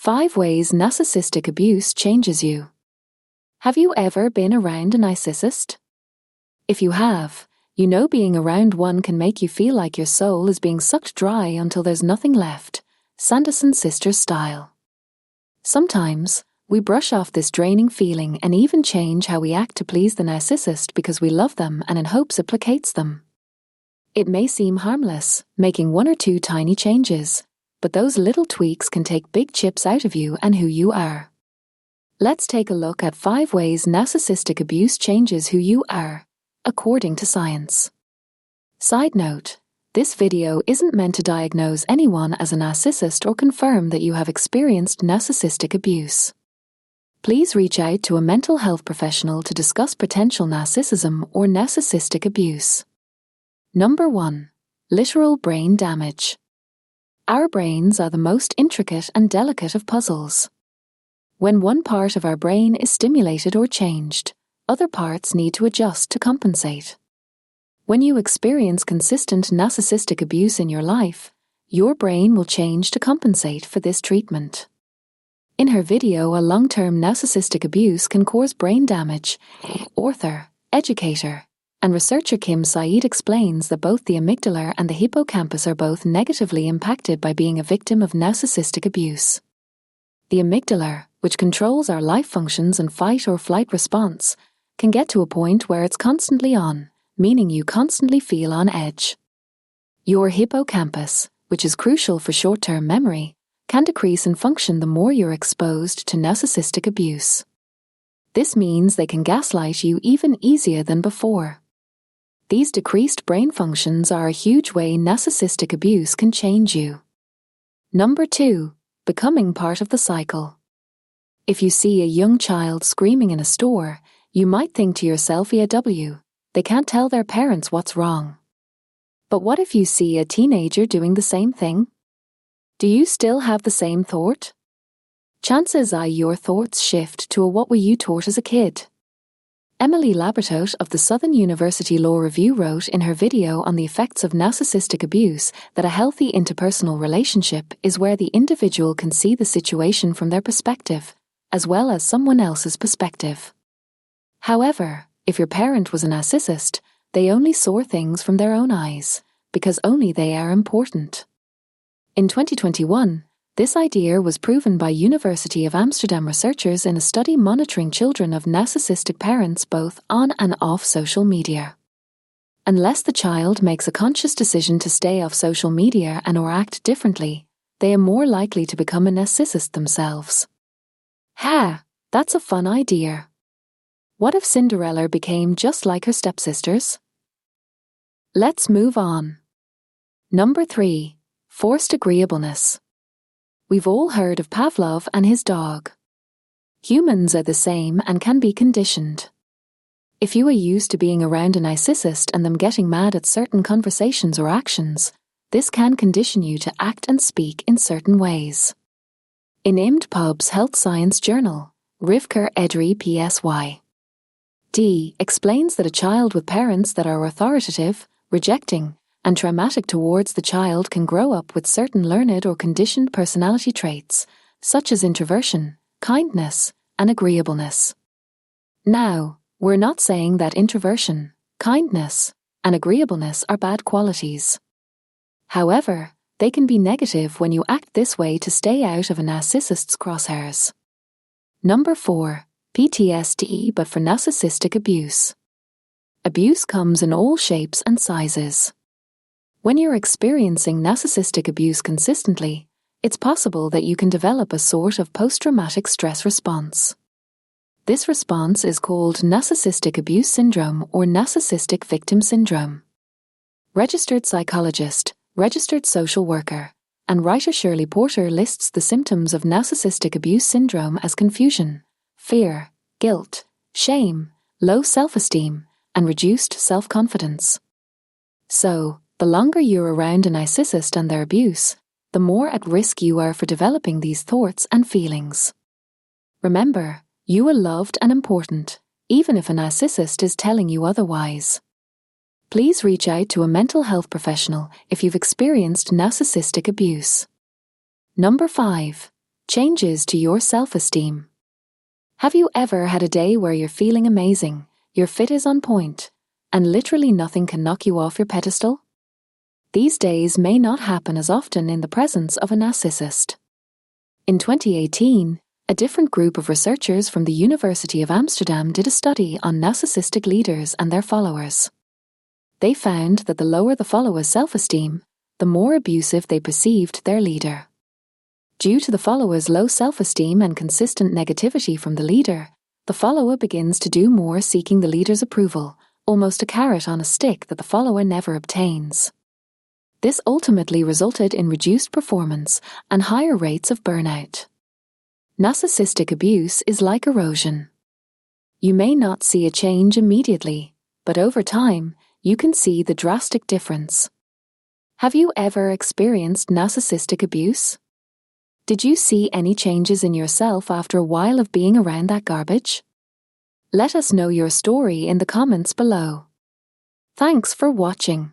5 ways narcissistic abuse changes you. Have you ever been around a narcissist? If you have, you know being around one can make you feel like your soul is being sucked dry until there's nothing left, Sanderson sisters style. Sometimes, we brush off this draining feeling and even change how we act to please the narcissist because we love them and in hopes it placates them. It may seem harmless, making 1 or 2 tiny changes, but those little tweaks can take big chips out of you and who you are. Let's take a look at 5 ways narcissistic abuse changes who you are, according to science. Side note, this video isn't meant to diagnose anyone as a narcissist or confirm that you have experienced narcissistic abuse. Please reach out to a mental health professional to discuss potential narcissism or narcissistic abuse. Number 1. Literal brain damage. Our brains are the most intricate and delicate of puzzles. When one part of our brain is stimulated or changed, other parts need to adjust to compensate. When you experience consistent narcissistic abuse in your life, your brain will change to compensate for this treatment. In her video, A Long-Term Narcissistic Abuse Can Cause Brain Damage, author, educator, and researcher Kim Saeed explains that both the amygdala and the hippocampus are both negatively impacted by being a victim of narcissistic abuse. The amygdala, which controls our life functions and fight or flight response, can get to a point where it's constantly on, meaning you constantly feel on edge. Your hippocampus, which is crucial for short-term memory, can decrease in function the more you're exposed to narcissistic abuse. This means they can gaslight you even easier than before. These decreased brain functions are a huge way narcissistic abuse can change you. Number 2. Becoming part of the cycle. If you see a young child screaming in a store, you might think to yourself, EW, they can't tell their parents what's wrong. But what if you see a teenager doing the same thing? Do you still have the same thought? Chances are your thoughts shift to a what were you taught as a kid? Emily Labertot of the Southern University Law Review wrote in her video on the effects of narcissistic abuse that a healthy interpersonal relationship is where the individual can see the situation from their perspective, as well as someone else's perspective. However, if your parent was a narcissist, they only saw things from their own eyes, because only they are important. In 2021, this idea was proven by University of Amsterdam researchers in a study monitoring children of narcissistic parents both on and off social media. Unless the child makes a conscious decision to stay off social media and/or act differently, they are more likely to become a narcissist themselves. Ha! That's a fun idea. What if Cinderella became just like her stepsisters? Let's move on. Number 3. Forced agreeableness. We've all heard of Pavlov and his dog. Humans are the same and can be conditioned. If you are used to being around a narcissist and them getting mad at certain conversations or actions, this can condition you to act and speak in certain ways. In IMDpub's Health Science Journal, Rivka Edry PsyD explains that a child with parents that are authoritative, rejecting, and traumatic towards the child can grow up with certain learned or conditioned personality traits, such as introversion, kindness, and agreeableness. Now, we're not saying that introversion, kindness, and agreeableness are bad qualities. However, they can be negative when you act this way to stay out of a narcissist's crosshairs. Number 4. PTSD but for narcissistic abuse. Abuse comes in all shapes and sizes. When you're experiencing narcissistic abuse consistently, it's possible that you can develop a sort of post-traumatic stress response. This response is called narcissistic abuse syndrome or narcissistic victim syndrome. Registered psychologist, registered social worker, and writer Shirley Porter lists the symptoms of narcissistic abuse syndrome as confusion, fear, guilt, shame, low self-esteem, and reduced self-confidence. So, the longer you're around a narcissist and their abuse, the more at risk you are for developing these thoughts and feelings. Remember, you are loved and important, even if a narcissist is telling you otherwise. Please reach out to a mental health professional if you've experienced narcissistic abuse. Number 5. changes to your self-esteem. Have you ever had a day where you're feeling amazing, your fit is on point, and literally nothing can knock you off your pedestal? These days may not happen as often in the presence of a narcissist. In 2018, a different group of researchers from the University of Amsterdam did a study on narcissistic leaders and their followers. They found that the lower the follower's self-esteem, the more abusive they perceived their leader. Due to the follower's low self-esteem and consistent negativity from the leader, the follower begins to do more seeking the leader's approval, almost a carrot on a stick that the follower never obtains. This ultimately resulted in reduced performance and higher rates of burnout. Narcissistic abuse is like erosion. You may not see a change immediately, but over time, you can see the drastic difference. Have you ever experienced narcissistic abuse? Did you see any changes in yourself after a while of being around that garbage? Let us know your story in the comments below. Thanks for watching.